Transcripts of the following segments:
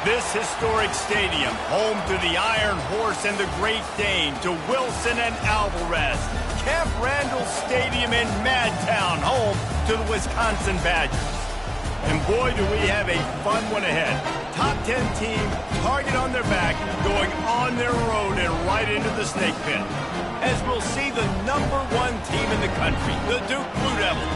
This historic stadium, home to the Iron Horse and the Great Dane, to Wilson and Alvarez. Camp Randall Stadium in Madtown, home to the Wisconsin Badgers. And boy, do we have a fun one ahead. Top 10 team, target on their back, going on their road and right into the snake pit. As we'll see the #1 team in the country, the Duke Blue Devils,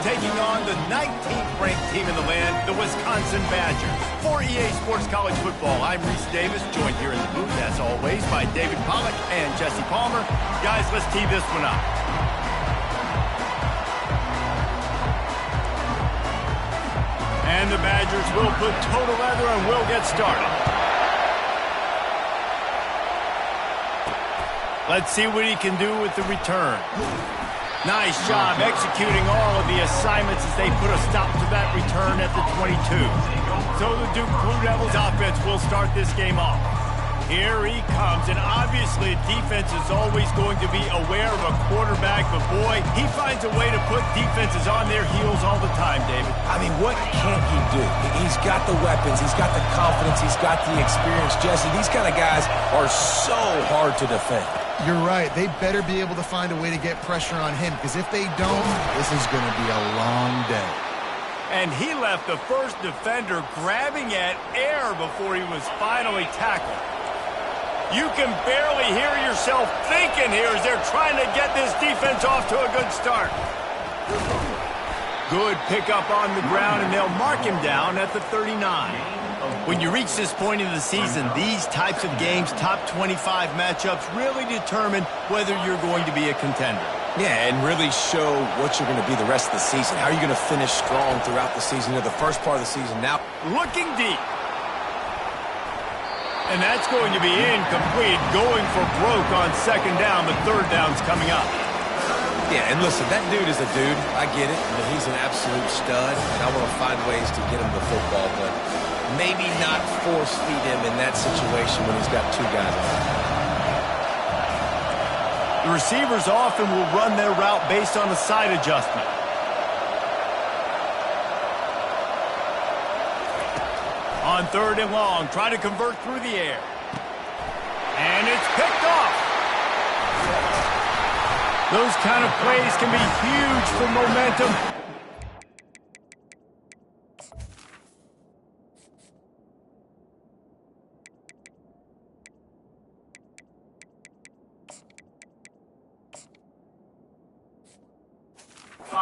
taking on the 19th ranked team in the land, the Wisconsin Badgers. For EA Sports College Football, I'm Reese Davis, joined here in the booth, as always, by David Pollack and Jesse Palmer. Guys, let's tee this one up. And the Badgers will put total leather and will get started. Let's see what he can do with the return. Nice job executing all of the assignments as they put a stop to that return at the 22. So the Duke Blue Devils offense will start this game off. Here he comes, and obviously defense is always going to be aware of a quarterback, but boy, he finds a way to put defenses on their heels all the time, David. I mean, what can't he do? He's got the weapons, he's got the confidence, he's got the experience. Jesse, these kind of guys are so hard to defend. You're right. They better be able to find a way to get pressure on him, because if they don't, this is going to be a long day. And he left the first defender grabbing at air before he was finally tackled. You can barely hear yourself thinking here as they're trying to get this defense off to a good start. Good pickup on the ground, and they'll mark him down at the 39. When you reach this point in the season, these types of games, top 25 matchups, really determine whether you're going to be a contender. Yeah, and really show what you're going to be the rest of the season. How are you going to finish strong throughout the season or the first part of the season? Now, looking deep. And that's going to be incomplete, going for broke on second down, but third down's coming up. Yeah, and listen, that dude is a dude. I get it. I mean, he's an absolute stud, and I want to find ways to get him the football, but maybe not force feed him in that situation when he's got two guys on him. The receivers often will run their route based on a side adjustment. On third and long, try to convert through the air. And it's picked off. Those kind of plays can be huge for momentum.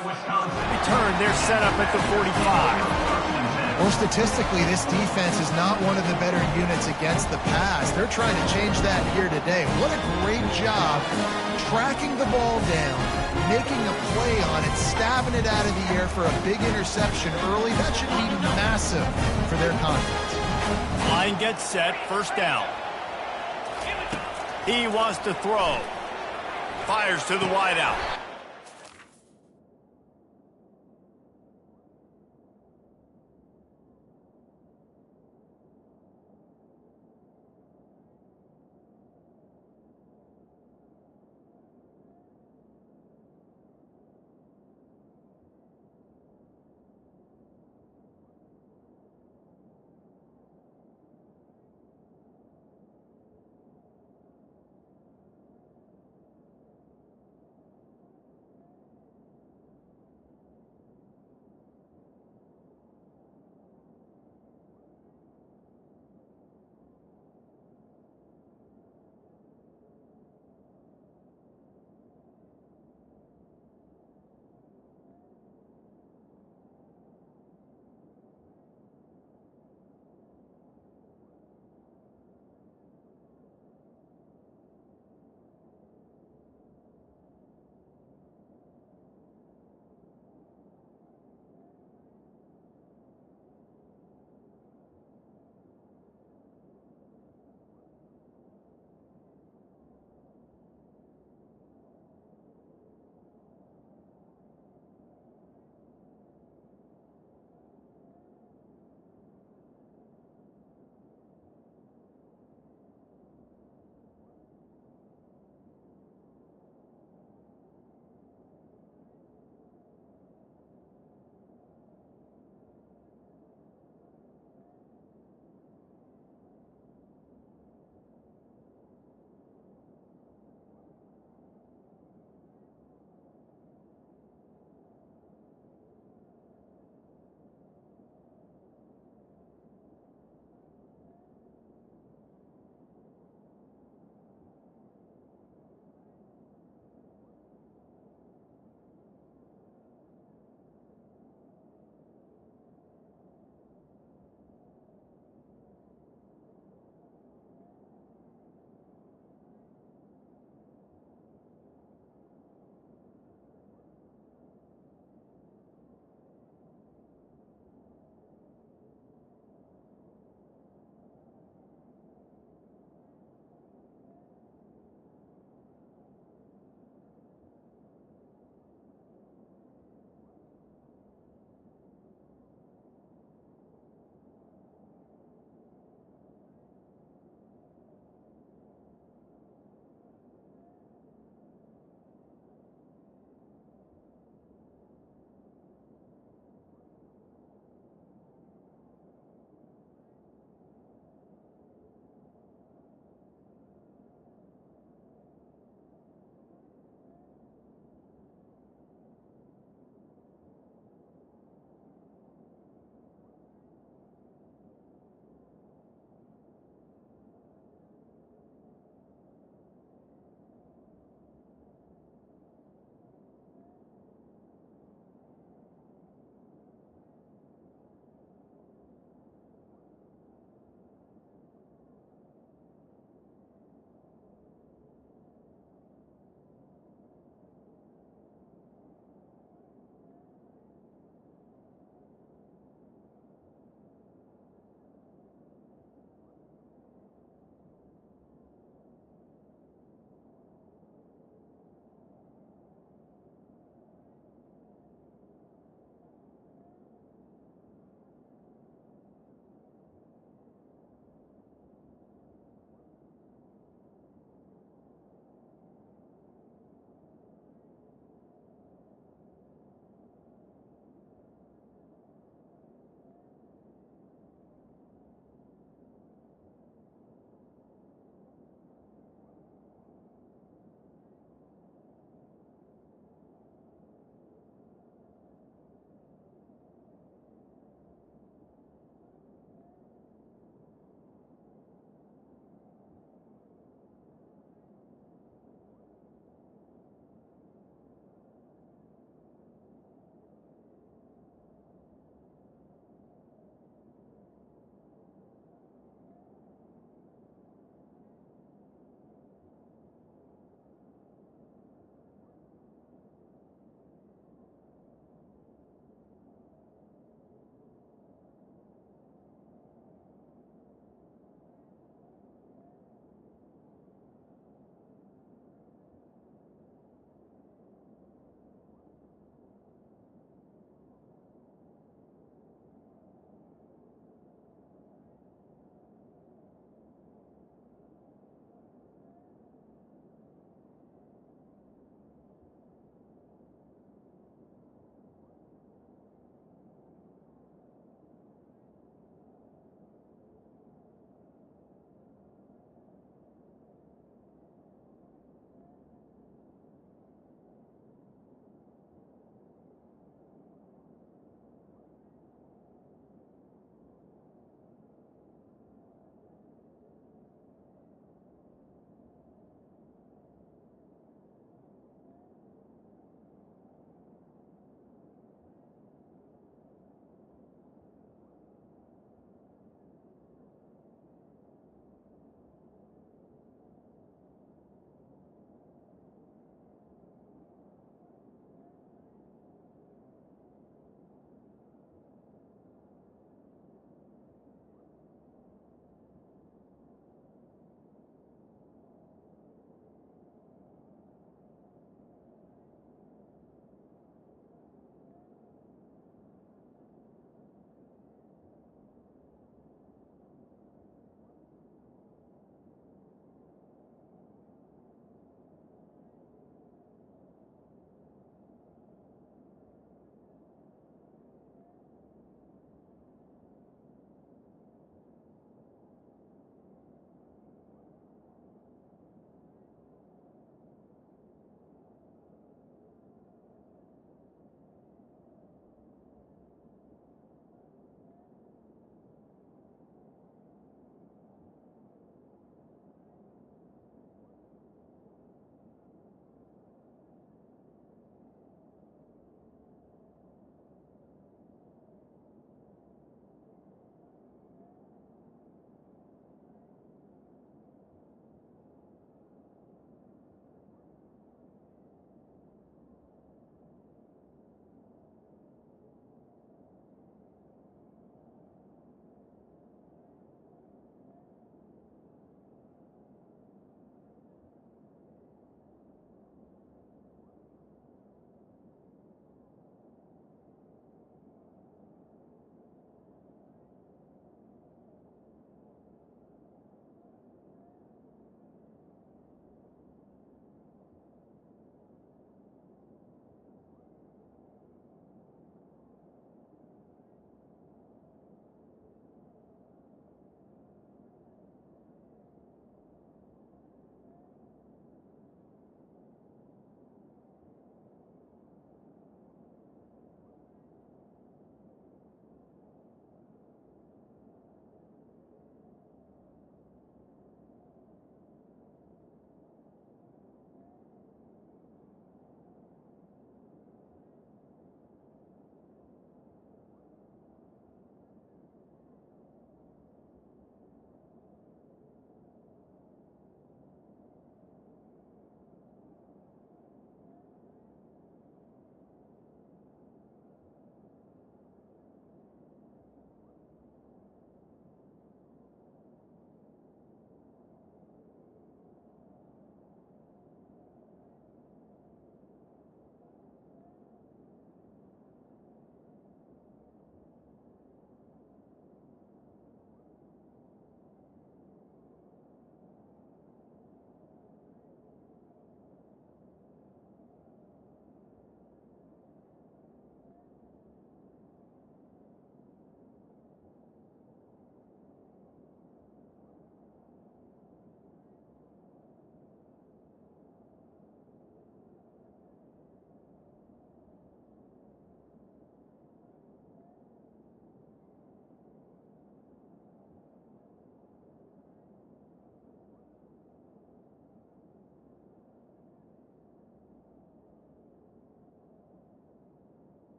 Return, they're set up at the 45. Well, statistically, this defense is not one of the better units against the pass. They're trying to change that here today. What a great job tracking the ball down, making a play on it, stabbing it out of the air for a big interception early. That should be massive for their confidence. Line gets set, first down. He wants to throw. Fires to the wideout.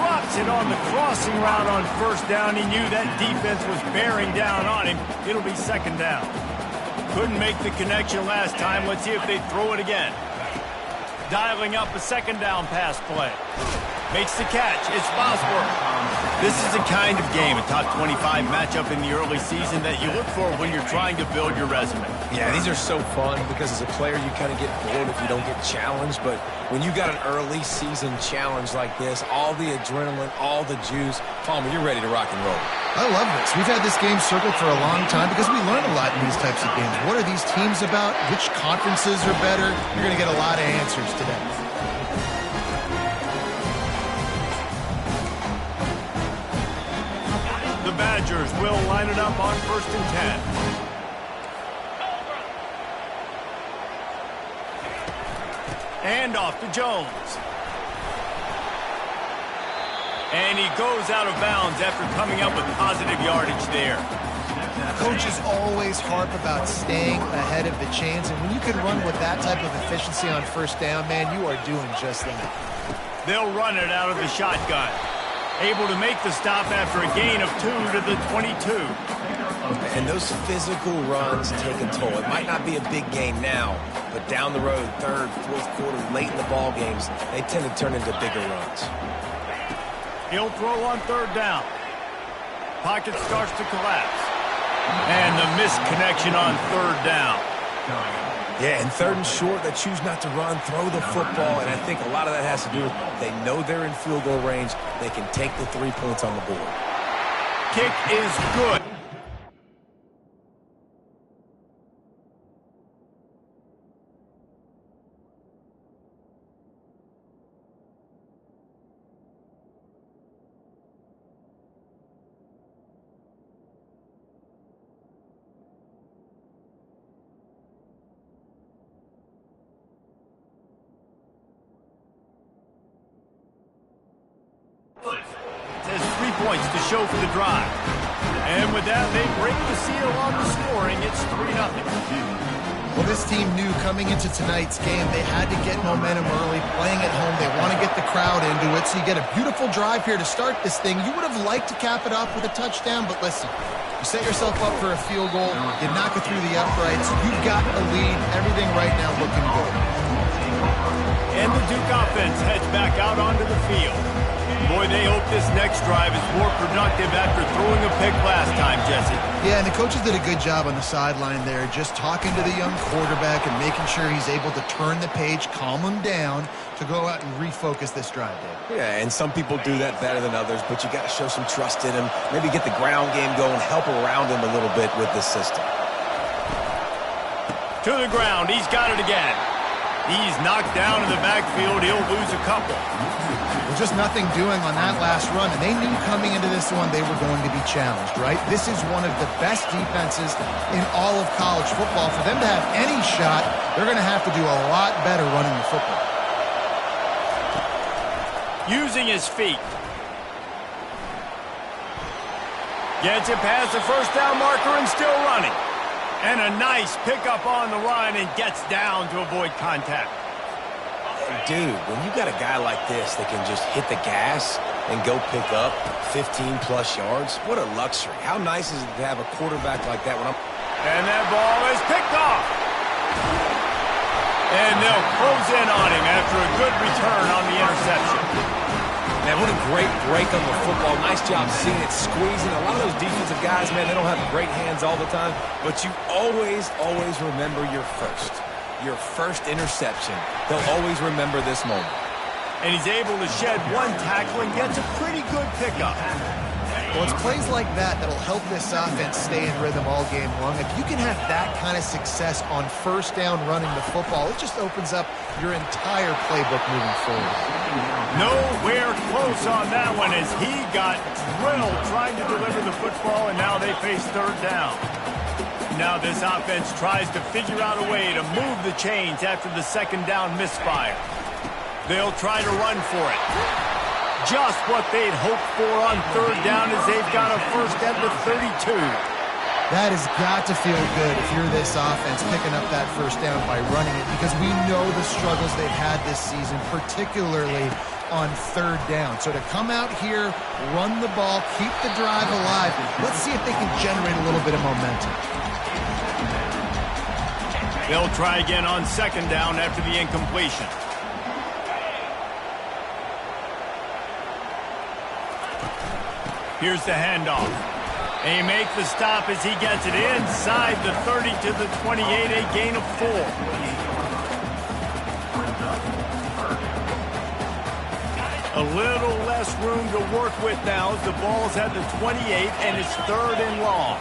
drops it on the crossing route on first down. He knew that defense was bearing down on him. It'll be second down. Couldn't make the connection last time. Let's see if they throw it again. Dialing up a second down pass play. Makes the catch. It's Bosworth. This is the kind of game, a top 25 matchup in the early season, that you look for when you're trying to build your resume. Yeah, these are so fun because as a player you kind of get bored if you don't get challenged. But when you got an early season challenge like this, all the adrenaline, all the juice, Palmer, you're ready to rock and roll. I love this. We've had this game circled for a long time because we learn a lot in these types of games. What are these teams about? Which conferences are better? You're going to get a lot of answers today. The Badgers will line it up on 1st and 10. And off to Jones. And he goes out of bounds after coming up with positive yardage there. Coaches always harp about staying ahead of the chains, and when you can run with that type of efficiency on first down, man, you are doing just that. They'll run it out of the shotgun. Able to make the stop after a gain of 2 to the 22. And those physical runs take a toll. It might not be a big game now, but down the road, third, fourth quarter, late in the ball games, they tend to turn into bigger runs. He'll throw on 3rd down. Pocket starts to collapse. And the missed connection on 3rd down. Yeah, and 3rd and short, they choose not to run, throw the football, and I think a lot of that has to do with they know they're in field goal range. They can take the 3 points on the board. Kick is good. Says 3 points to show for the drive. And with that, they break the seal on the scoring. It's 3-0. Well, this team knew coming into tonight's game they had to get momentum early, playing at home. They want to get the crowd into it, so you get a beautiful drive here to start this thing. You would have liked to cap it off with a touchdown, but listen, you set yourself up for a field goal, you knock it through the uprights, you've got the lead, everything right now looking good. And the Duke offense heads back out onto the field. Boy, they hope this next drive is more productive after throwing a pick last time, Jesse. Yeah, and the coaches did a good job on the sideline there, just talking to the young quarterback and making sure he's able to turn the page, calm him down to go out and refocus this drive, Dave. Yeah, and some people do that better than others, but you got to show some trust in him, maybe get the ground game going, help around him a little bit with this system. To the ground, he's got it again. He's knocked down in the backfield. He'll lose a couple. Well, just nothing doing on that last run, and they knew coming into this one they were going to be challenged, right? This is one of the best defenses in all of college football. For them to have any shot, they're going to have to do a lot better running the football. Using his feet. Gets it past the first down marker and still running. And a nice pickup on the run and gets down to avoid contact. Dude, when you got a guy like this that can just hit the gas and go pick up 15-plus yards, what a luxury. How nice is it to have a quarterback like that? And that ball is picked off. And they'll close in on him after a good return on the interception. Man, what a great break on the football. Nice job seeing it squeezing. A lot of those defensive guys, man, they don't have great hands all the time, but you always remember your first interception. They'll always remember this moment. And he's able to shed one tackle and gets a pretty good pickup. Well, it's plays like that that'll help this offense stay in rhythm all game long. If you can have that kind of success on first down running the football, it just opens up your entire playbook moving forward. Nowhere close on that one as he got drilled trying to deliver the football, and now they face 3rd down. Now this offense tries to figure out a way to move the chains after the 2nd down misfire. They'll try to run for it. Just what they'd hoped for on 3rd down as they've got a first at the 32. That has got to feel good if you're this offense picking up that first down by running it, because we know the struggles they've had this season, particularly on third down. So to come out here, run the ball, keep the drive alive, let's see if they can generate a little bit of momentum. They'll try again on second down after the incompletion. Here's the handoff. And he makes the stop as he gets it inside the 30 to the 28, a gain of 4. A little less room to work with now as the ball's at the 28 and it's 3rd and long.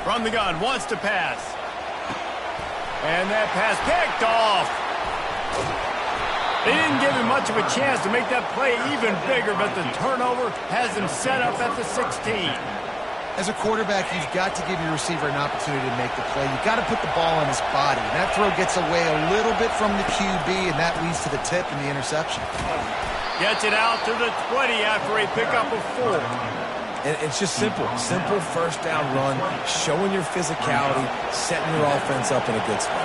From the gun, wants to pass. And that pass picked off. They didn't give him much of a chance to make that play even bigger, but the turnover has him set up at the 16. As a quarterback, you've got to give your receiver an opportunity to make the play. You've got to put the ball on his body. And that throw gets away a little bit from the QB, and that leads to the tip and the interception. Gets it out to the 20 after a pickup of 4. And it's just simple. Simple first down run, showing your physicality, setting your offense up in a good spot.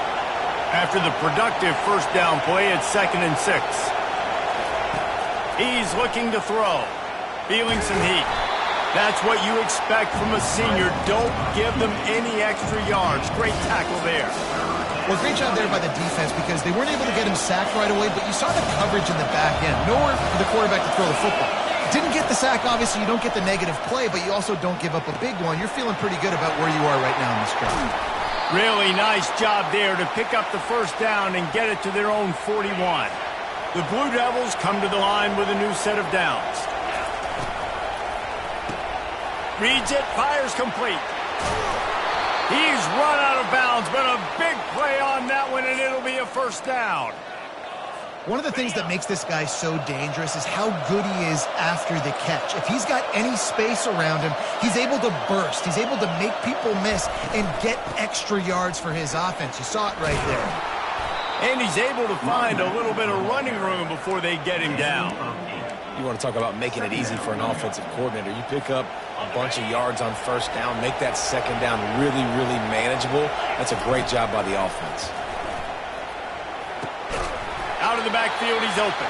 After the productive first down play, it's 2nd and 6. He's looking to throw. Feeling some heat. That's what you expect from a senior. Don't give them any extra yards. Great tackle there. Well, great job there by the defense, because they weren't able to get him sacked right away, but you saw the coverage in the back end. Nowhere for the quarterback to throw the football. Didn't get the sack, obviously. You don't get the negative play, but you also don't give up a big one. You're feeling pretty good about where you are right now in this drive. Really nice job there to pick up the first down and get it to their own 41. The Blue Devils come to the line with a new set of downs. Reads it, fires complete. He's run out of bounds, but a big play on that one, and it'll be a first down. One of the things that makes this guy so dangerous is how good he is after the catch. If he's got any space around him, he's able to burst. He's able to make people miss and get extra yards for his offense. You saw it right there. And he's able to find a little bit of running room before they get him down. You want to talk about making it easy for an offensive coordinator. You pick up a bunch of yards on first down, make that second down really, really manageable. That's a great job by the offense. Out of the backfield, he's open.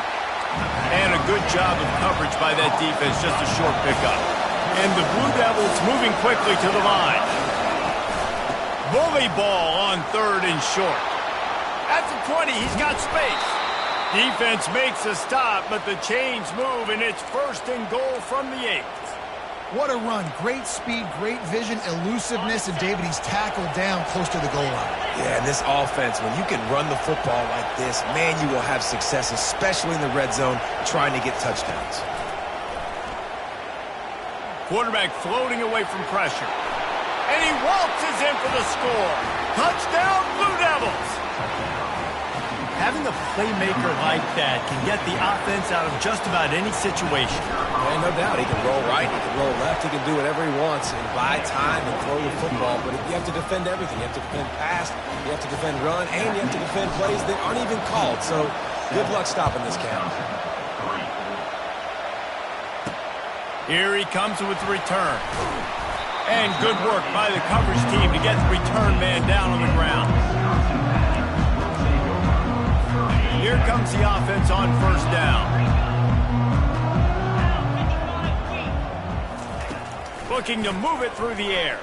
And a good job of coverage by that defense, just a short pickup. And the Blue Devils moving quickly to the line. Bully ball on 3rd and short. At the 20, he's got space. Defense makes a stop, but the chains move, and it's 1st and goal from the 8. What a run. Great speed, great vision, elusiveness, and David, he's tackled down close to the goal line. Yeah, and this offense, when you can run the football like this, man, you will have success, especially in the red zone, trying to get touchdowns. Quarterback floating away from pressure. And he waltzes in for the score. Touchdown, Blue Devils! Having a playmaker like that can get the offense out of just about any situation. Yeah, no doubt. He can roll right, he can roll left, he can do whatever he wants and buy time and throw the football. But you have to defend everything. You have to defend pass, you have to defend run, and you have to defend plays that aren't even called. So good luck stopping this count. Here he comes with the return. And good work by the coverage team to get the return man down on the ground. Here comes the offense on first down. Looking to move it through the air.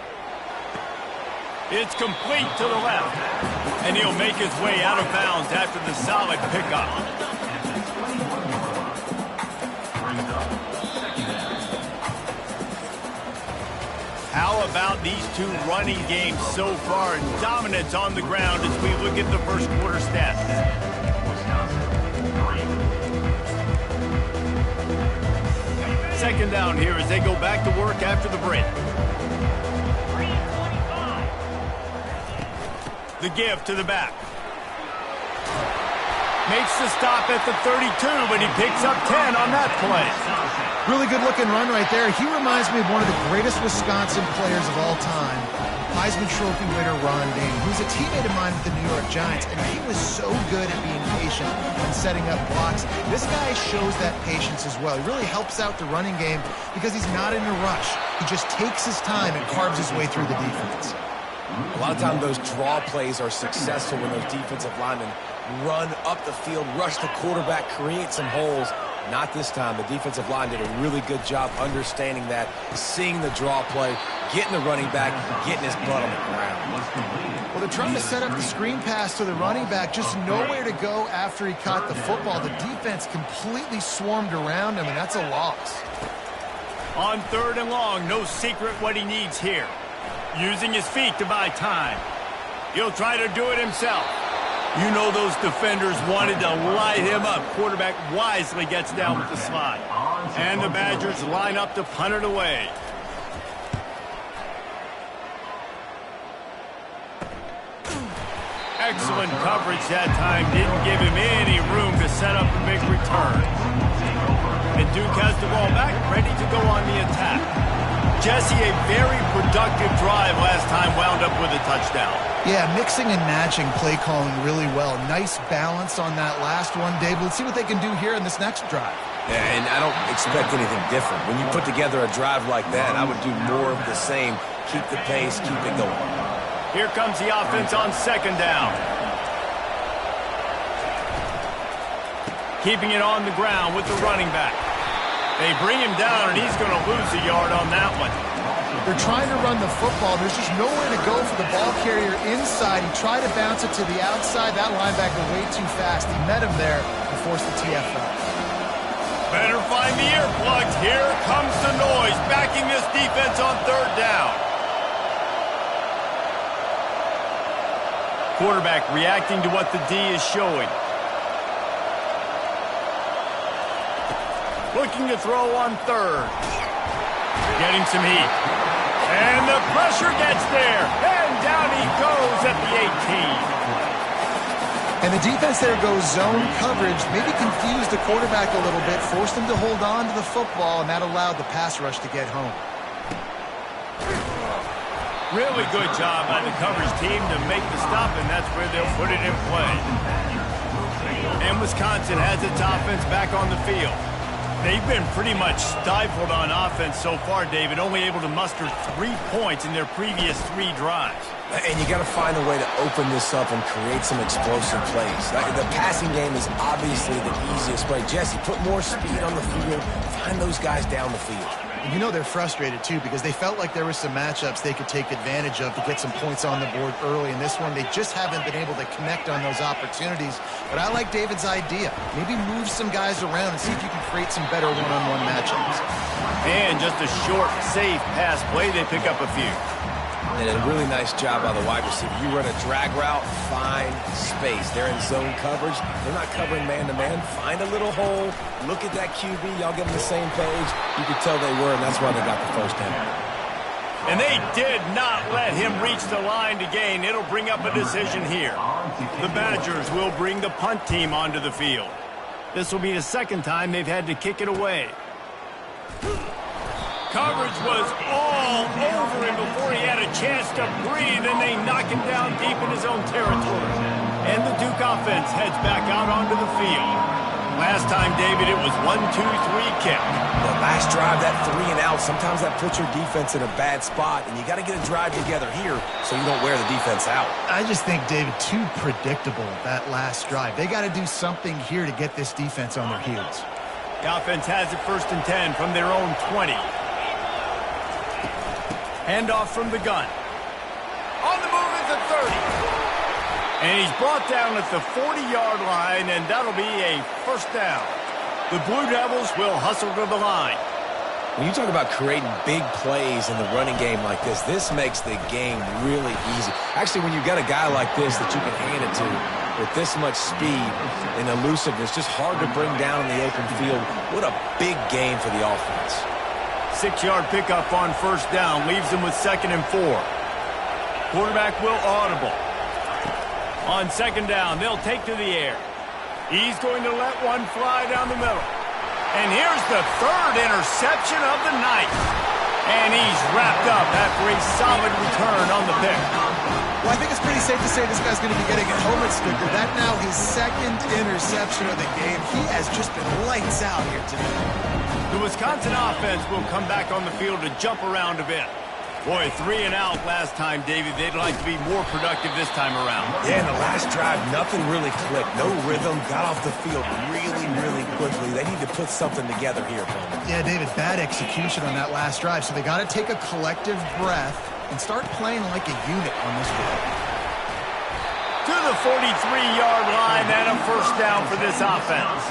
It's complete to the left. And he'll make his way out of bounds after the solid pickup. How about these two running games so far? Dominance on the ground as we look at the first quarter stats. Second down here as they go back to work after the break. The give to the back. Makes the stop at the 32, but he picks up 10 on that play. Really good looking run right there. He reminds me of one of the greatest Wisconsin players of all time. Heisman Trophy winner Ron Dayne, who's a teammate of mine with the New York Giants, and he was so good at being patient and setting up blocks. This guy shows that patience as well. He really helps out the running game because he's not in a rush. He just takes his time and carves his way through the defense. A lot of times those draw plays are successful when those defensive linemen run up the field, rush the quarterback, create some holes. Not this time. The defensive line did a really good job understanding that, seeing the draw play, getting the running back, getting his butt on the ground. Well, they're trying to set up the screen pass to the running back, just nowhere to go after he caught the football. The defense completely swarmed around him, and that's a loss. On 3rd and long, no secret what he needs here. Using his feet to buy time. He'll try to do it himself. You know those defenders wanted to light him up. Quarterback wisely gets down with the slide. And the Badgers line up to punt it away. Excellent coverage that time. Didn't give him any room to set up a big return. And Duke has the ball back, ready to go on the attack. Jesse, a very productive drive last time, wound up with a touchdown. Yeah, mixing and matching play calling really well. Nice balance on that last one, Dave. Let's see what they can do here in this next drive. Yeah, and I don't expect anything different. When you put together a drive like that, I would do more of the same. Keep the pace, keep it going. Here comes the offense on 2nd down. Keeping it on the ground with the running back. They bring him down, and he's going to lose a yard on that one. They're trying to run the football. There's just nowhere to go for the ball carrier inside. He tried to bounce it to the outside. That linebacker way too fast. He met him there and forced the TFL. Better find the earplugs. Here comes the noise, backing this defense on 3rd down. Quarterback reacting to what the D is showing. Looking to throw on 3rd. Getting some heat. And the pressure gets there. And down he goes at the 18. And the defense there goes zone coverage. Maybe confused the quarterback a little bit. Forced him to hold on to the football, and that allowed the pass rush to get home. Really good job by the coverage team to make the stop, and that's where they'll put it in play. And Wisconsin has its offense back on the field. They've been pretty much stifled on offense so far, David, only able to muster 3 points in their previous 3 drives. And you got to find a way to open this up and create some explosive plays. The passing game is obviously the easiest way. Jesse, put more speed on the field. Find those guys down the field. You know they're frustrated, too, because they felt like there were some matchups they could take advantage of to get some points on the board early. In this one, they just haven't been able to connect on those opportunities. But I like David's idea. Maybe move some guys around and see if you can create some better one-on-one matchups. And just a short, safe pass play, they pick up a few. And a really nice job by the wide receiver. You run a drag route, find space. They're in zone coverage. They're not covering man-to-man. Find a little hole. Look at that QB. Y'all get on the same page. You could tell they were, and that's why they got the first down. And they did not let him reach the line to gain. It'll bring up a decision here. The Badgers will bring the punt team onto the field. This will be the 2nd time they've had to kick it away. Coverage was all over him before he had a chance to breathe, and they knock him down deep in his own territory. And the Duke offense heads back out onto the field. Last time, David, it was 1-2-3 kick. The last drive, that 3 and out, sometimes that puts your defense in a bad spot, and you got to get a drive together here so you don't wear the defense out. I just think, David, too predictable, that last drive. They got to do something here to get this defense on their heels. The offense has it 1st and 10 from their own 20. Handoff from the gun. On the move at the 30. And he's brought down at the 40-yard line, and that'll be a 1st down. The Blue Devils will hustle to the line. When you talk about creating big plays in the running game like this makes the game really easy. Actually, when you've got a guy like this that you can hand it to with this much speed and elusiveness, just hard to bring down in the open field. What a big game for the offense. 6-yard pickup on 1st down leaves them with 2nd and 4. Quarterback will audible. On 2nd down, they'll take to the air. He's going to let one fly down the middle. And here's the 3rd interception of the night. And he's wrapped up after a solid return on the pick. Well, I think it's pretty safe to say this guy's going to be getting a helmet sticker. That now his second interception of the game. He has just been lights out here today. The Wisconsin offense will come back on the field to jump around a bit. Boy, 3 and out last time, David. They'd like to be more productive this time around. Yeah, in the last drive, nothing really clicked. No rhythm. Got off the field really, really quickly. They need to put something together here, Coleman. Yeah, David, bad execution on that last drive. So they got to take a collective breath and start playing like a unit on this one. To the 43-yard line and a first down for this offense.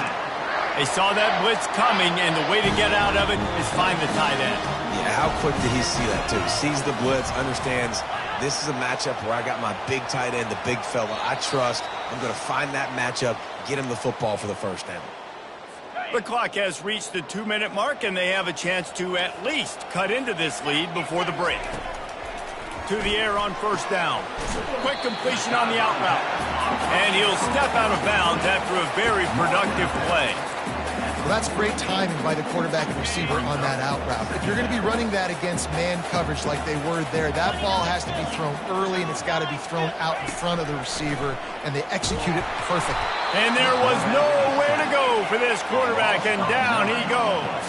They saw that blitz coming, and the way to get out of it is find the tight end. Yeah, how quick did he see that, too? Sees the blitz, understands this is a matchup where I got my big tight end, the big fella I trust. I'm going to find that matchup, get him the football for the first down. The clock has reached the 2-minute mark, and they have a chance to at least cut into this lead before the break. To the air on first down. Quick completion on the out route. And he'll step out of bounds after a very productive play. Well, that's great timing by the quarterback and receiver on that out route. If you're going to be running that against man coverage like they were there, that ball has to be thrown early, and it's got to be thrown out in front of the receiver, and they execute it perfectly. And there was nowhere to go for this quarterback, and down he goes.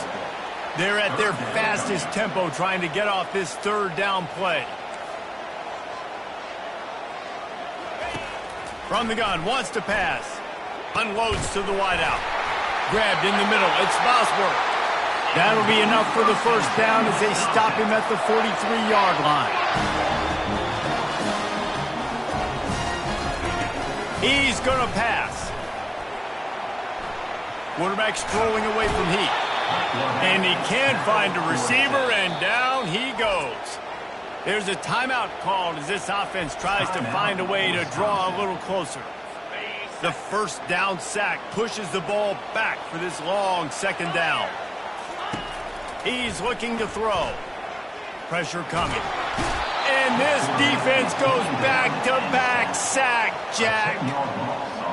They're at their fastest tempo trying to get off this third down play. From the gun, wants to pass. Unloads to the wideout. Grabbed in the middle. It's Bosworth. That'll be enough for the first down as they stop him at the 43-yard line. He's going to pass. Quarterback strolling away from heat. And he can't find a receiver, and down he goes. There's a timeout called as this offense tries to find a way to draw a little closer. The first down sack pushes the ball back for this long second down. He's looking to throw. Pressure coming. And this defense goes back-to-back sack, Jack.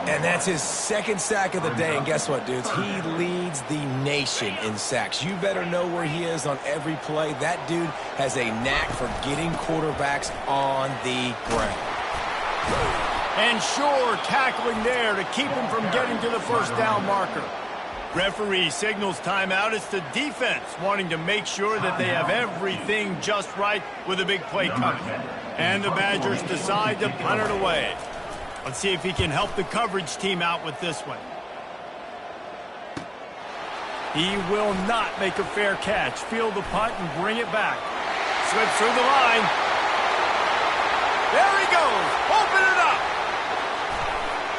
And that's his second sack of the day. And guess what, dudes? He leads the nation in sacks. You better know where he is on every play. That dude has a knack for getting quarterbacks on the ground. And sure, tackling there to keep him from getting to the first down marker. Referee signals timeout. It's the defense wanting to make sure that they have everything just right with a big play coming. And the Badgers decide to punt it away. Let's see if he can help the coverage team out with this one. He will not make a fair catch. Field the punt and bring it back. Slips through the line. There he goes. Open it up.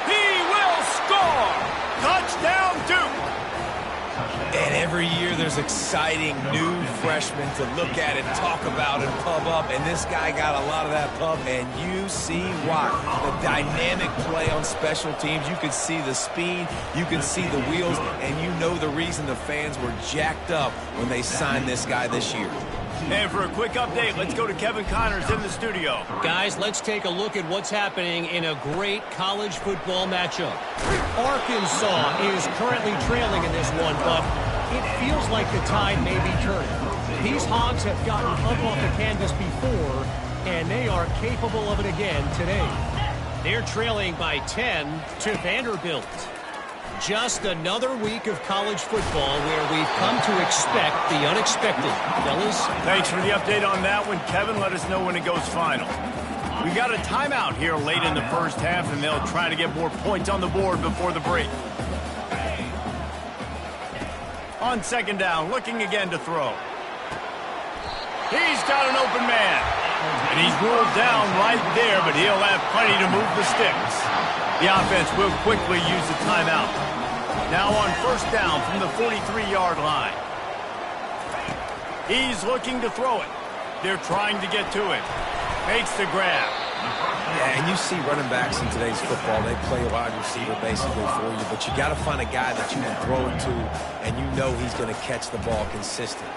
He will score. Touchdown, Duke. And every year there's exciting new freshmen to look at and talk about and pub up. And this guy got a lot of that pub, and you see why. The dynamic play on special teams. You can see the speed. You can see the wheels. And you know the reason the fans were jacked up when they signed this guy this year. And for a quick update, let's go to Kevin Connors in the studio. Guys, let's take a look at what's happening in a great college football matchup. Arkansas is currently trailing in this one, but it feels like the tide may be turning. These Hogs have gotten up off the canvas before, and they are capable of it again today. They're trailing by 10 to Vanderbilt. Just another week of college football where we've come to expect the unexpected. Fellas? Thanks for the update on that one, Kevin. Let us know when it goes final. We got a timeout here late in the first half, and they'll try to get more points on the board before the break. On second down, looking again to throw. He's got an open man. And he's ruled down right there, but he'll have plenty to move the sticks. The offense will quickly use the timeout. Now on first down from the 43-yard line. He's looking to throw it. They're trying to get to him. Makes the grab. Yeah, and you see running backs in today's football, they play a wide receiver basically for you, but you got to find a guy that you can throw it to, and you know he's going to catch the ball consistently.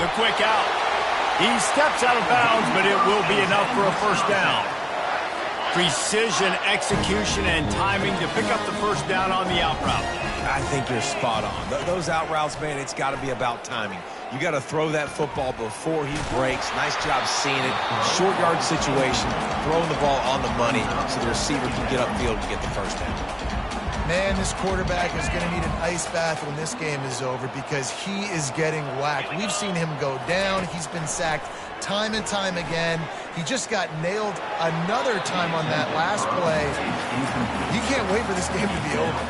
The quick out. He steps out of bounds, but it will be enough for a first down. Precision, execution, and timing to pick up the first down on the out route. I think you're spot on. Those out routes, man, it's got to be about timing. You got to throw that football before he breaks. Nice job seeing it. Short yard situation, throwing the ball on the money so the receiver can get upfield to get the first down. Man, this quarterback is going to need an ice bath when this game is over because he is getting whacked. We've seen him go down. He's been sacked time and time again. He just got nailed another time on that last play. You can't wait for this game to be over.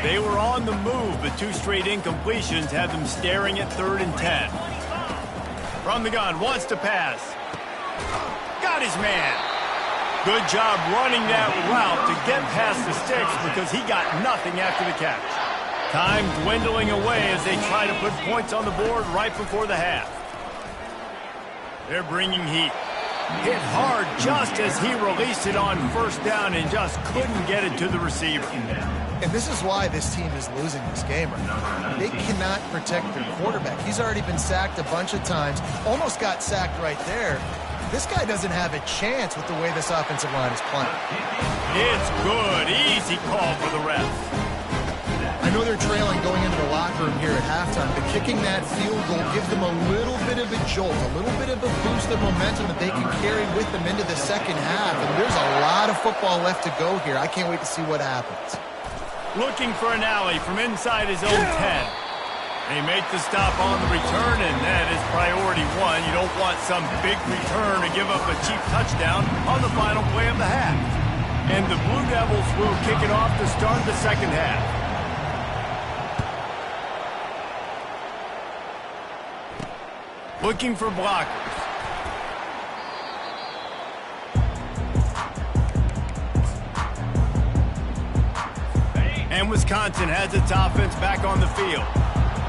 They were on the move, but 2 straight incompletions have them staring at 3rd and 10. From the gun, wants to pass. Got his man. Good job running that route to get past the sticks because he got nothing after the catch. Time dwindling away as they try to put points on the board right before the half. They're bringing heat. Hit hard just as he released it on 1st down and just couldn't get it to the receiver. And this is why this team is losing this game right now. They cannot protect their quarterback. He's already been sacked a bunch of times, almost got sacked right there. This guy doesn't have a chance with the way this offensive line is playing. It's good. Easy call for the refs. I know they're trailing going into the locker room here at halftime, but kicking that field goal gives them a little bit of a jolt, a little bit of a boost of momentum that they can carry with them into the second half. And there's a lot of football left to go here. I can't wait to see what happens. Looking for an alley from inside his own 10. They make the stop on the return, and that is priority 1. You don't want some big return to give up a cheap touchdown on the final play of the half. And the Blue Devils will kick it off to start the second half. Looking for blockers. And Wisconsin has its offense back on the field.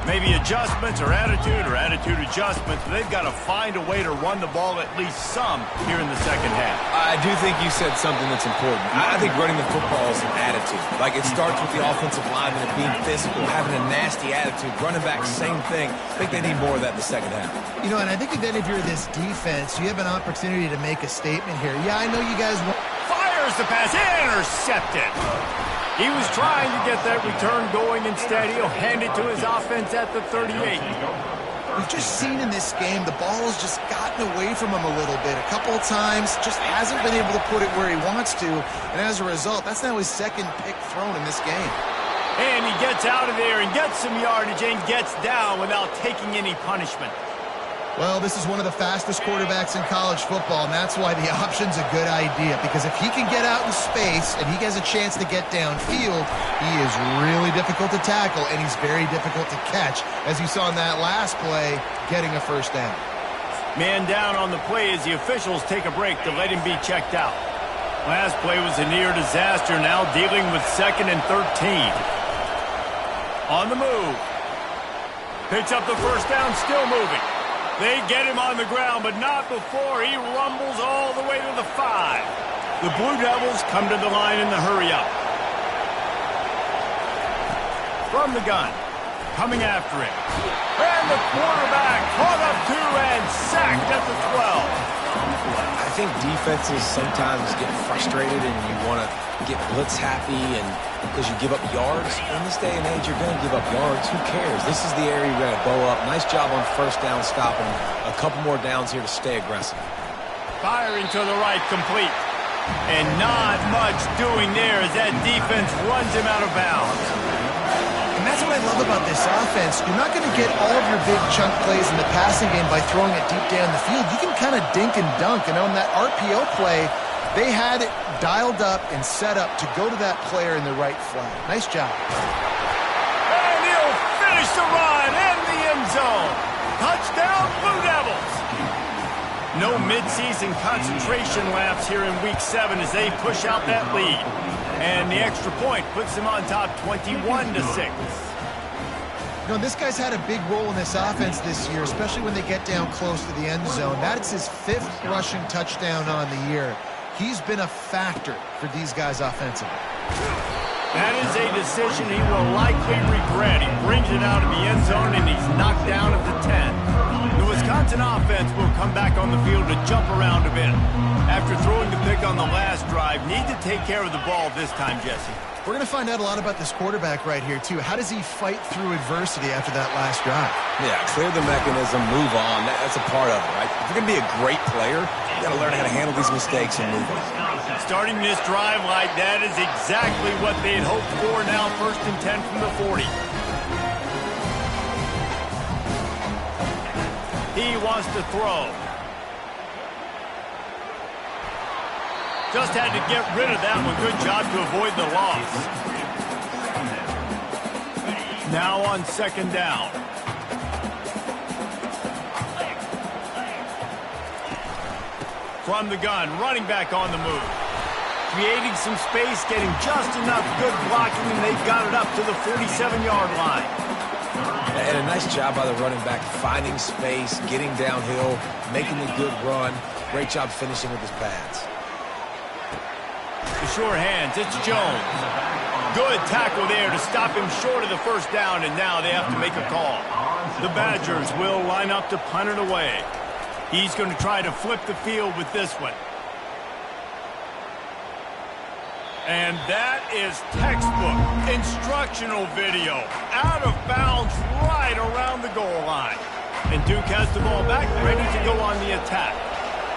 Maybe adjustments or attitude adjustments, but they've got to find a way to run the ball at least some here in the second half. I do think you said something that's important. I think running the football is an attitude. Like, it starts with the offensive lineman and being physical, having a nasty attitude. Running back, same thing. I think they need more of that in the second half. You know, and I think then if you're this defense, you have an opportunity to make a statement here. Yeah, I know you guys want... Fires the pass, intercepted. He was trying to get that return going. Instead, he'll hand it to his offense at the 38. We've just seen in this game the ball has just gotten away from him a little bit. A couple of times, just hasn't been able to put it where he wants to. And as a result, that's now his 2nd pick thrown in this game. And he gets out of there and gets some yardage and gets down without taking any punishment. Well, this is one of the fastest quarterbacks in college football, and that's why the option's a good idea. Because if he can get out in space and he has a chance to get downfield, he is really difficult to tackle, and he's very difficult to catch, as you saw in that last play, getting a 1st down. Man down on the play as the officials take a break to let him be checked out. Last play was a near disaster, now dealing with 2nd and 13. On the move. Picks up the 1st down, still moving. They get him on the ground, but not before he rumbles all the way to the 5. The Blue Devils come to the line in the hurry-up. From the gun, coming after him. And the quarterback caught up to and sacked at the 12. I think defenses sometimes get frustrated and you want to get blitz happy, and because you give up yards. In this day and age, you're going to give up yards. Who cares? This is the area you're going to bow up. Nice job on 1st down stopping. A couple more downs here to stay aggressive. Firing to the right, complete. And not much doing there as that defense runs him out of bounds. And that's what I love about this offense. You're not going to get all of your big chunk plays in the passing game by throwing it deep down the field. You can kind of dink and dunk. And on that RPO play, they had it dialed up and set up to go to that player in the right flat. Nice job. And he'll finish the run in the end zone. Touchdown, Blue Devils. No midseason concentration laps here in Week 7 as they push out that lead. And the extra point puts them on top 21-6. You know, this guy's had a big role in this offense this year, especially when they get down close to the end zone. That's his 5th rushing touchdown on the year. He's been a factor for these guys offensively. That is a decision he will likely regret. He brings it out of the end zone, and he's knocked down at the 10. The Wisconsin offense will come back on the field to jump around a bit. After throwing the pick on the last drive, need to take care of the ball this time, Jesse. We're going to find out a lot about this quarterback right here, too. How does he fight through adversity after that last drive? Yeah, clear the mechanism, move on. That's a part of it, right? If you're going to be a great player, you got to learn how to handle these mistakes and move on. Starting this drive like that is exactly what they had hoped for. Now 1st and 10 from the 40. He wants to throw. Just had to get rid of that one. Good job to avoid the loss. Now on 2nd down. From the gun, running back on the move. Creating some space, getting just enough good blocking, and they've got it up to the 47-yard line. And a nice job by the running back, finding space, getting downhill, making a good run. Great job finishing with his pads. The sure hands, it's Jones. Good tackle there to stop him short of the 1st down, and now they have to make a call. The Badgers will line up to punt it away. He's going to try to flip the field with this one. And that is textbook instructional video. Out of bounds right around the goal line. And Duke has the ball back, ready to go on the attack.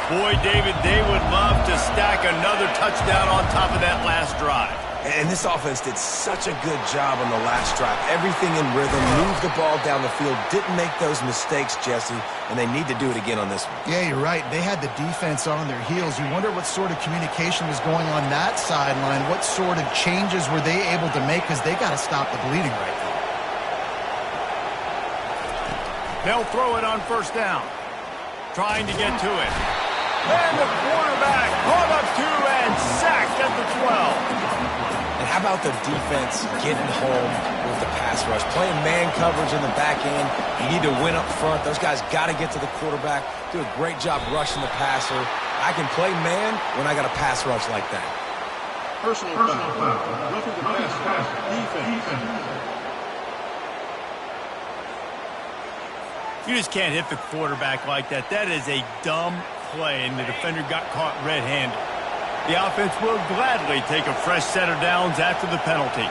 Boy, David, they would love to stack another touchdown on top of that last drive. And this offense did such a good job on the last drive. Everything in rhythm, moved the ball down the field, didn't make those mistakes, Jesse, and they need to do it again on this one. Yeah, you're right. They had the defense on their heels. You wonder what sort of communication was going on that sideline. What sort of changes were they able to make, because they got to stop the bleeding right now. They'll throw it on 1st down. Trying to get to it. And the quarterback caught up to and sacked at the 12. And how about the defense getting home with the pass rush? Playing man coverage in the back end. You need to win up front. Those guys got to get to the quarterback. Do a great job rushing the passer. I can play man when I got a pass rush like that. Personal foul. Roughing the pass. Defense. You just can't hit the quarterback like that. That is a dumb play, and the defender got caught red-handed. The offense will gladly take a fresh set of downs after the penalty.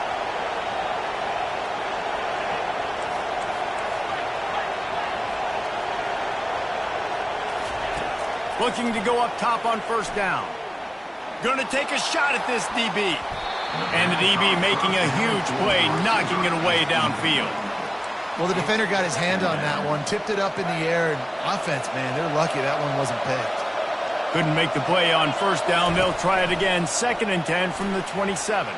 Looking to go up top on 1st down. Going to take a shot at this DB. And the DB making a huge play, knocking it away downfield. Well, the defender got his hand on that one, tipped it up in the air, and offense, man, they're lucky that one wasn't picked. Couldn't make the play on 1st down. They'll try it again, 2nd and 10 from the 27.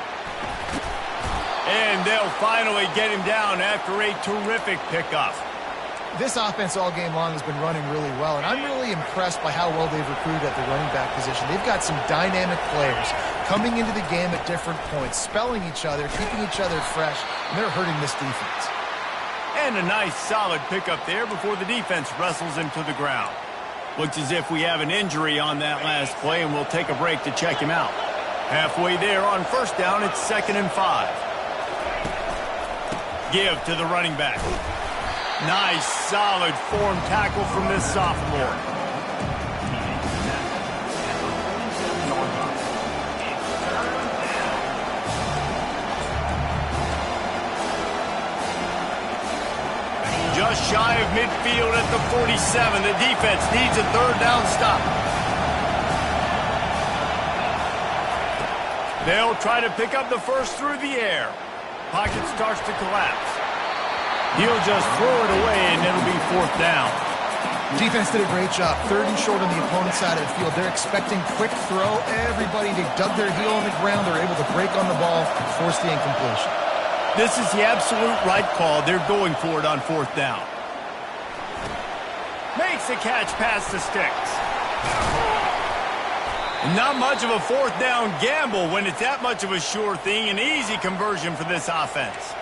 And they'll finally get him down after a terrific pickup. This offense all game long has been running really well, and I'm really impressed by how well they've recruited at the running back position. They've got some dynamic players coming into the game at different points, spelling each other, keeping each other fresh, and they're hurting this defense. And a nice solid pickup there before the defense wrestles him to the ground. Looks as if we have an injury on that last play, and we'll take a break to check him out. Halfway there on 1st down, it's 2nd and 5. Give to the running back. Nice, solid form tackle from this sophomore. Just shy of midfield at the 47. The defense needs a 3rd down stop. They'll try to pick up the 1st through the air. Pocket starts to collapse. He'll just throw it away, and it'll be 4th down. Defense did a great job. 3rd and short on the opponent's side of the field. They're expecting quick throw. Everybody, they dug their heel on the ground. They're able to break on the ball, force the incompletion. This is the absolute right call. They're going for it on 4th down. Makes the catch past the sticks. Not much of a 4th down gamble when it's that much of a sure thing. An easy conversion for this offense.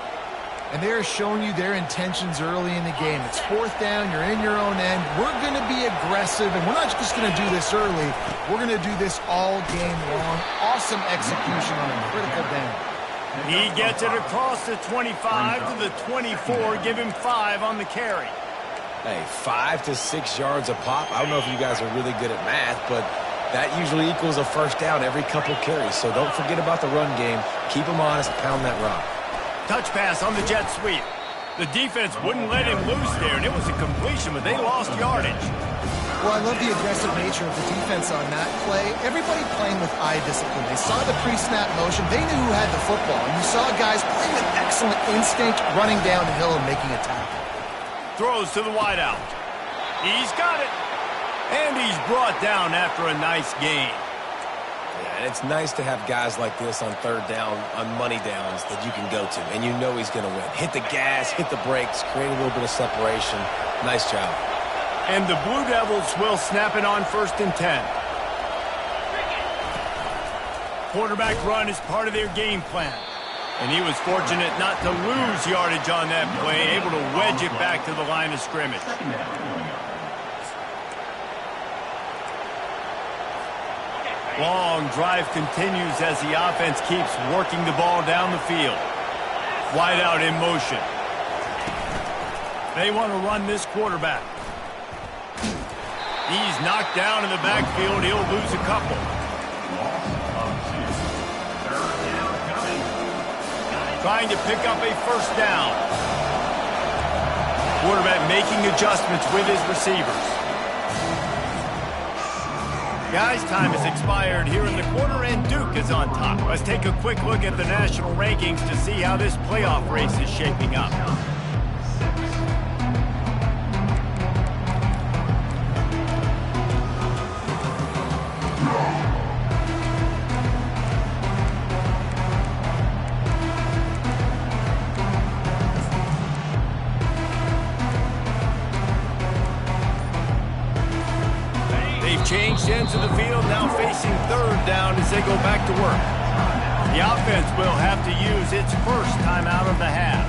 And they're showing you their intentions early in the game. It's 4th down. You're in your own end. We're going to be aggressive, and we're not just going to do this early. We're going to do this all game long. Awesome execution on a critical down. He gets it across the 25 to the 24. Give him 5 on the carry. Hey, 5 to 6 yards a pop. I don't know if you guys are really good at math, but That usually equals a first down every couple carries. So don't forget about the run game. Keep them honest, pound that rock. Touch pass on the jet sweep. The defense wouldn't let him loose there, and it was a completion, but they lost yardage. Well, I love the aggressive nature of the defense on that play. Everybody playing with eye discipline. They saw the pre-snap motion. They knew who had the football. And you saw guys playing with excellent instinct, running down the hill and making a tackle. Throws to the wideout. He's got it. And he's brought down after a nice gain. Yeah, and it's nice to have guys like this on third down, on money downs that you can go to, and you know he's going to win. Hit the gas, hit the brakes, create a little bit of separation. Nice job. And the Blue Devils will snap it on 1st and 10. Quarterback run is part of their game plan. And he was fortunate not to lose yardage on that play, able to wedge it back to the line of scrimmage. Long drive continues as the offense keeps working the ball down the field. Wide out in motion. They want to run this quarterback. He's knocked down in the backfield. He'll lose a couple. Trying to pick up a first down. Quarterback making adjustments with his receivers. Guys, time has expired here in the quarter, and Duke is on top. Let's take a quick look at the national rankings to see how this playoff race is shaping up. Changed ends of the field, now facing third down as they go back to work. The offense will have to use its first timeout of the half.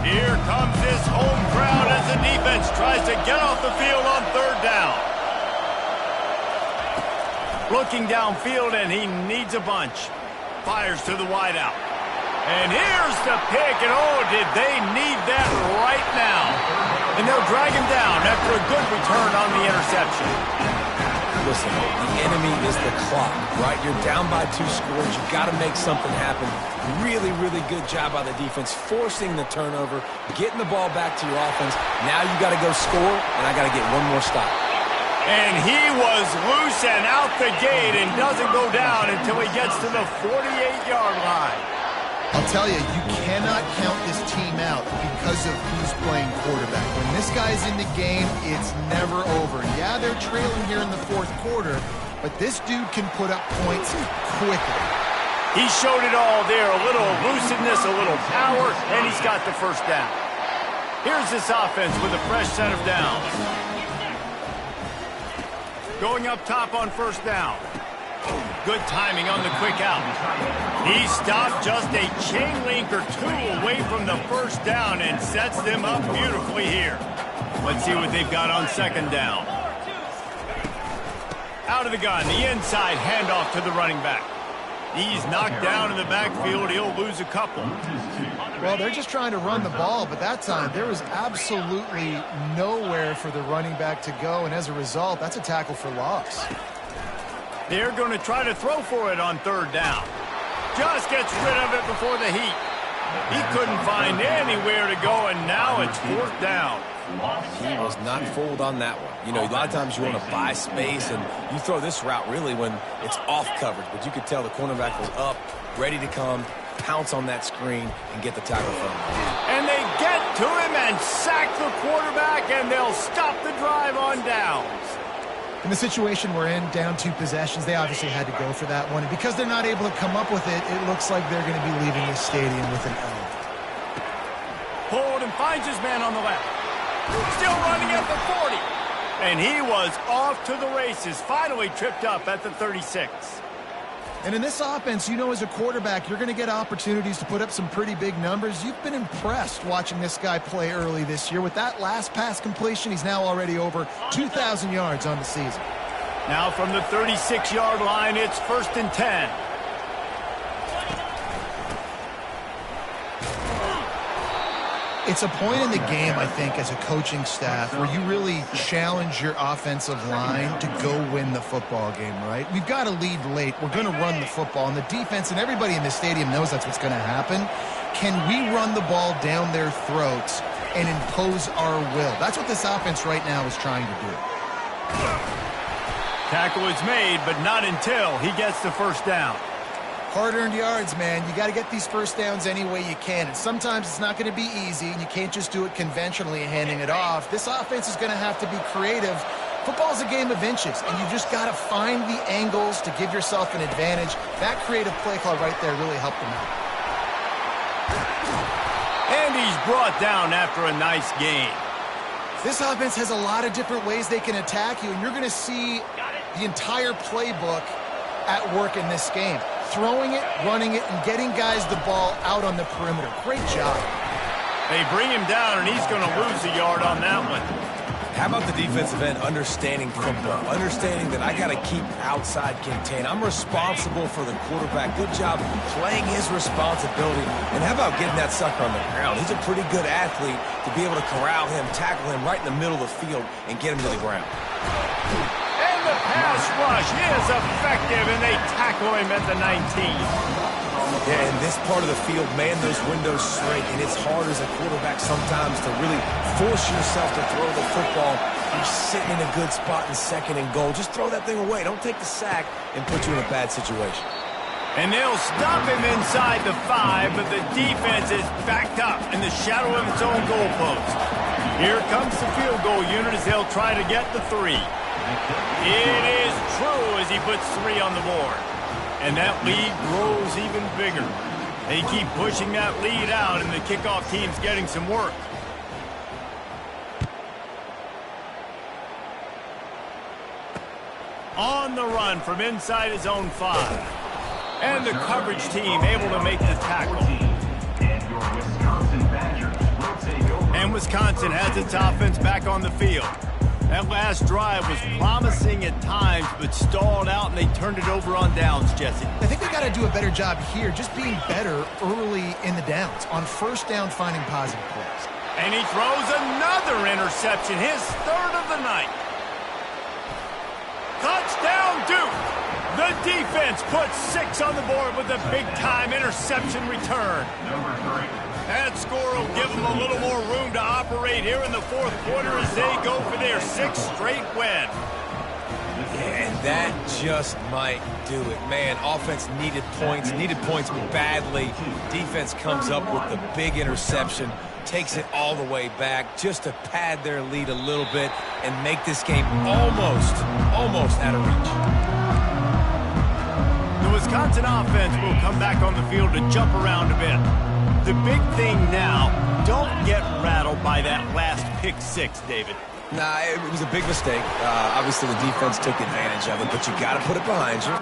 Here comes this home crowd as the defense tries to get off the field on third down. Looking downfield, and he needs a bunch. Fires to the wideout. And here's the pick, and oh, did they need that right now. And they'll drag him down after a good return on the interception. Listen, the enemy is the clock, right? You're down by 2 scores. You've got to make something happen. Really, really good job by the defense, forcing the turnover, getting the ball back to your offense. Now you got to go score, and I got to get one more stop. And he was loose and out the gate and doesn't go down until he gets to the 48-yard line. I'll tell you, you cannot count this team out because of who's playing quarterback. When this guy's in the game, it's never over. Yeah, they're trailing here in the 4th quarter, but this dude can put up points quickly. He showed it all there, a little elusiveness, a little power, and he's got the first down. Here's this offense with a fresh set of downs. Going up top on first down. Good timing on the quick out. He stopped just a chain link or 2 away from the first down and sets them up beautifully here. Let's see what they've got on second down. Out of the gun, the inside handoff to the running back. He's knocked down in the backfield. He'll lose a couple. Well, they're just trying to run the ball, but that time there was absolutely nowhere for the running back to go, and as a result, that's a tackle for loss. They're going to try to throw for it on third down. Just gets rid of it before the heat. He couldn't find anywhere to go, and now it's 4th down. He was not fooled on that one. You know, a lot of times you want to buy space, and you throw this route really when it's off coverage. But you could tell the cornerback was up, ready to come, pounce on that screen, and get the tackle from him. And they get to him and sack the quarterback, and they'll stop the drive on downs. In the situation we're in, down 2 possessions, they obviously had to go for that one. And because they're not able to come up with it, it looks like they're going to be leaving the stadium with an L. Hold and finds his man on the left. Still running at the 40. And he was off to the races, finally tripped up at the 36. And in this offense, you know, as a quarterback, you're going to get opportunities to put up some pretty big numbers. You've been impressed watching this guy play early this year. With that last pass completion, he's now already over 2,000 yards on the season. Now from the 36-yard line, it's 1st and 10. If It's a point in the game, I think, as a coaching staff where you really challenge your offensive line to go win the football game, right? We've got to lead late. We're going to run the football. And the defense and everybody in the stadium knows that's what's going to happen. Can we run the ball down their throats and impose our will? That's what this offense right now is trying to do. Tackle is made, but not until he gets the first down. Hard-earned yards, man. You got to get these first downs any way you can. And sometimes it's not going to be easy, and you can't just do it conventionally handing it off. This offense is going to have to be creative. Football's a game of inches, and you just got to find the angles to give yourself an advantage. That creative play call right there really helped them out. And he's brought down after a nice gain. This offense has a lot of different ways they can attack you, and you're going to see the entire playbook at work in this game. Throwing it, running it, and getting guys the ball out on the perimeter. Great job. They bring him down, and he's going to lose a yard on that one. How about the defensive end understanding football, understanding that I got to keep outside contain. I'm responsible for the quarterback. Good job playing his responsibility. And how about getting that sucker on the ground? He's a pretty good athlete to be able to corral him, tackle him right in the middle of the field, and get him to the ground. And the pass rush is effective, and they tackle him at the 19. Yeah, in this part of the field, man, those windows shrink, and it's hard as a quarterback sometimes to really force yourself to throw the football. You're sitting in a good spot in second and goal. Just throw that thing away. Don't take the sack and put you in a bad situation. And they'll stop him inside the 5, but the defense is backed up in the shadow of its own goalpost. Here comes the field goal unit as they'll try to get the 3. It is true as he puts 3 on the board. And that lead grows even bigger. They keep pushing that lead out, and the kickoff team's getting some work. On the run from inside his own 5. And the coverage team able to make the tackle. And Wisconsin has its offense back on the field. That last drive was promising at times, but stalled out, and they turned it over on downs, Jesse. I think they got to do a better job here, just being better early in the downs, on first down finding positive plays. And he throws another interception, his 3rd of the night. Touchdown, Duke! The defense puts 6 on the board with a big-time interception return. That score will give them a little more room to operate here in the 4th quarter as they go for their 6th straight win. And that just might do it. Man, offense needed points badly. Defense comes up with the big interception, takes it all the way back just to pad their lead a little bit and make this game almost out of reach. The Wisconsin offense will come back on the field to jump around a bit. The big thing now, don't get rattled by that last pick 6, David. Nah, it was a big mistake. Obviously, the defense took advantage of it, but you got to put it behind you.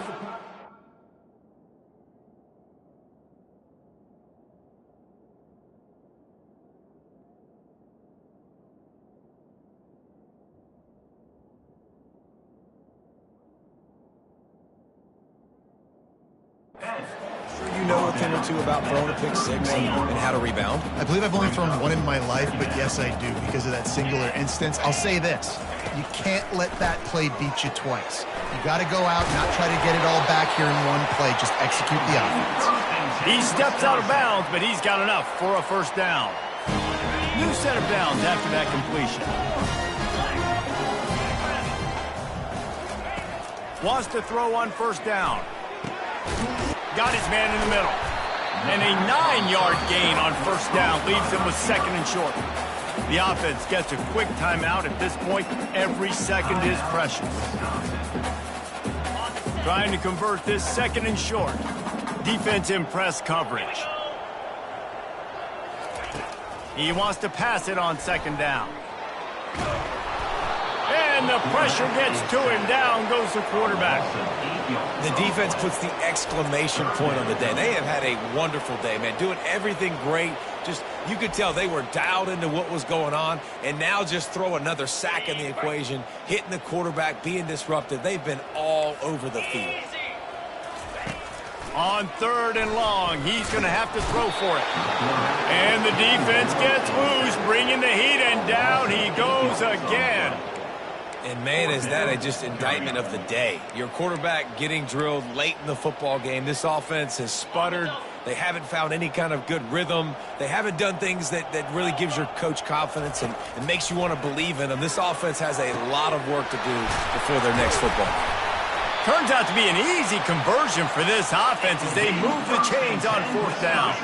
You know a thing or two about throwing a pick 6 and how to rebound? I believe I've only thrown one in my life, but yes, I do, because of that singular instance. I'll say this. You can't let that play beat you twice. You got to go out, not try to get it all back here in one play. Just execute the offense. He steps out of bounds, but he's got enough for a first down. New set of downs after that completion. Wants to throw on first down. Got his man in the middle. And a 9-yard gain on first down leaves him with 2nd and short. The offense gets a quick timeout. At this point, every second is precious. Trying to convert this 2nd and short. Defense in press coverage. He wants to pass it on 2nd down. And the pressure gets to him. Down goes the quarterback. The defense puts the exclamation point on the day. They have had a wonderful day, man. Doing everything great. Just, you could tell they were dialed into what was going on. And now just throw another sack in the equation. Hitting the quarterback, being disruptive. They've been all over the field. On 3rd and long, he's going to have to throw for it. And the defense gets loose, bringing the heat, and down he goes again. And, man, is that just indictment of the day. Your quarterback getting drilled late in the football game. This offense has sputtered. They haven't found any kind of good rhythm. They haven't done things that really gives your coach confidence and makes you want to believe in them. This offense has a lot of work to do before their next football game. Turns out to be an easy conversion for this offense as they move the chains on 4th down.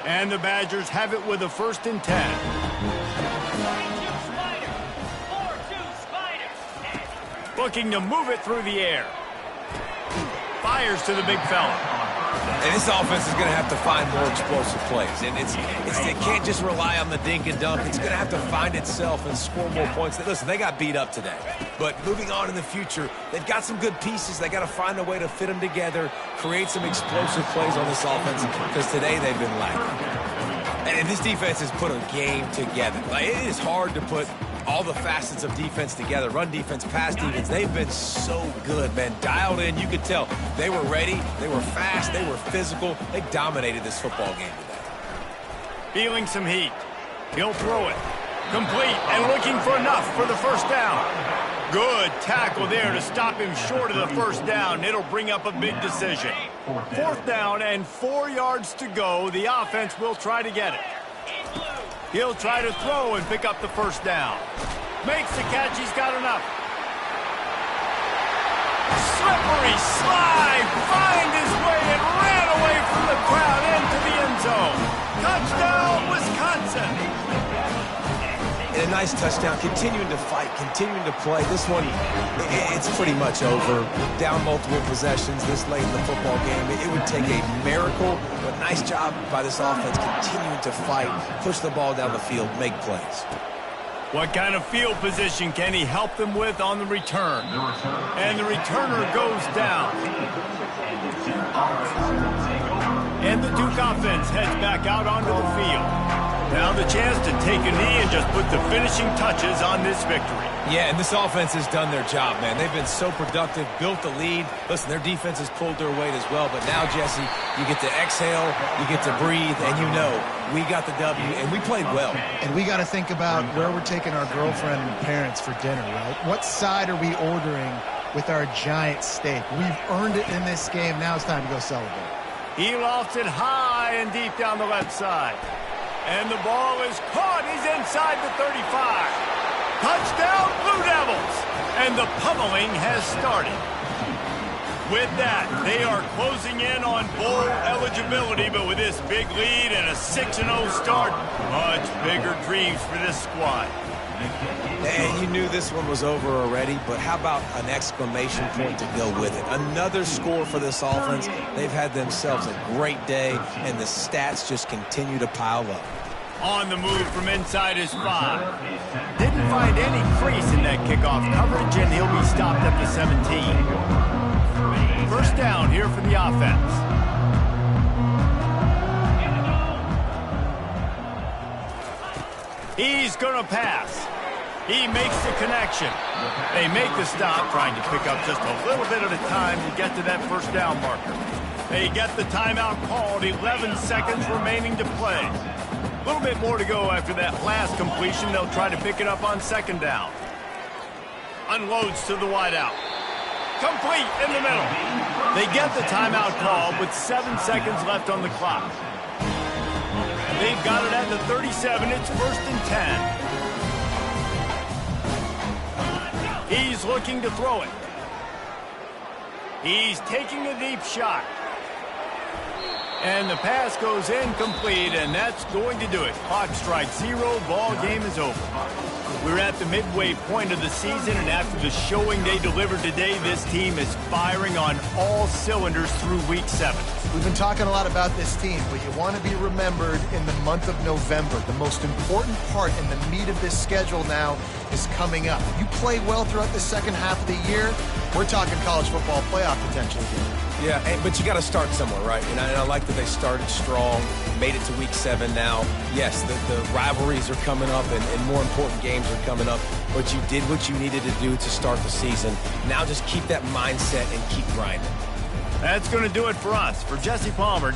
And the Badgers have it with a 1st and 10. Looking to move it through the air. Fires to the big fella. And this offense is going to have to find more explosive plays. And it can't just rely on the dink and dunk. It's going to have to find itself and score more points. Listen, they got beat up today. But moving on in the future, they've got some good pieces. They got to find a way to fit them together, create some explosive plays on this offense, because today they've been lacking. And this defense has put a game together. Like, it is hard to put all the facets of defense together. Run defense, pass defense. They've been so good, man. Dialed in. You could tell they were ready. They were fast. They were physical. They dominated this football game today. Feeling some heat. He'll throw it. Complete and looking for enough for the 1st down. Good tackle there to stop him short of the 1st down. It'll bring up a big decision. 4th down and 4 yards to go. The offense will try to get it. He'll try to throw and pick up the 1st down. Makes the catch. He's got enough. Slippery slide. Find his way and ran away from the crowd into the end zone. Touchdown, Wisconsin. And a nice touchdown. Continuing to fight. Continuing to play. This one, it's pretty much over. Down multiple possessions this late in the football game. It would take a miracle. But nice job by this offense continuing to fight, push the ball down the field, make plays. What kind of field position can he help them with on the return? And the returner goes down. And the Duke offense heads back out onto the field. Now the chance to take a knee and just put the finishing touches on this victory. Yeah, and this offense has done their job, man. They've been so productive, built the lead. Listen, their defense has pulled their weight as well. But now, Jesse, you get to exhale, you get to breathe, and you know we got the W, and we played well. And we got to think about where we're taking our girlfriend and parents for dinner, right? What side are we ordering with our giant steak? We've earned it in this game. Now it's time to go celebrate. He lofts it high and deep down the left side. And the ball is caught. He's inside the 35. Touchdown, Blue Devils. And the pummeling has started. With that, they are closing in on bowl eligibility, but with this big lead and a 6-0 start, much bigger dreams for this squad. And you knew this one was over already, but how about an exclamation point to go with it? Another score for this offense. They've had themselves a great day, and the stats just continue to pile up. On the move from inside his 5. Didn't find any crease in that kickoff coverage, and he'll be stopped at the 17. 1st down here for the offense. He's going to pass. He makes the connection. They make the stop, trying to pick up just a little bit at a time to get to that 1st down marker. They get the timeout called, 11 seconds remaining to play. A little bit more to go after that last completion. They'll try to pick it up on 2nd down. Unloads to the wideout. Complete in the middle. They get the timeout call with 7 seconds left on the clock. They've got it at the 37. It's 1st and 10. He's looking to throw it. He's taking a deep shot. And the pass goes incomplete, and that's going to do it. Clock strikes 0. Ball game is over. We're at the midway point of the season, and after the showing they delivered today, this team is firing on all cylinders through Week 7. We've been talking a lot about this team, but you want to be remembered in the month of November. The most important part in the meat of this schedule now is coming up. You play well throughout the second half of the year, we're talking college football playoff potential here. Yeah, but you got to start somewhere, right? And I like that they started strong, made it to Week 7 now. Yes, the rivalries are coming up, and more important games are coming up. But you did what you needed to do to start the season. Now just keep that mindset and keep grinding. That's going to do it for us. For Jesse Palmer.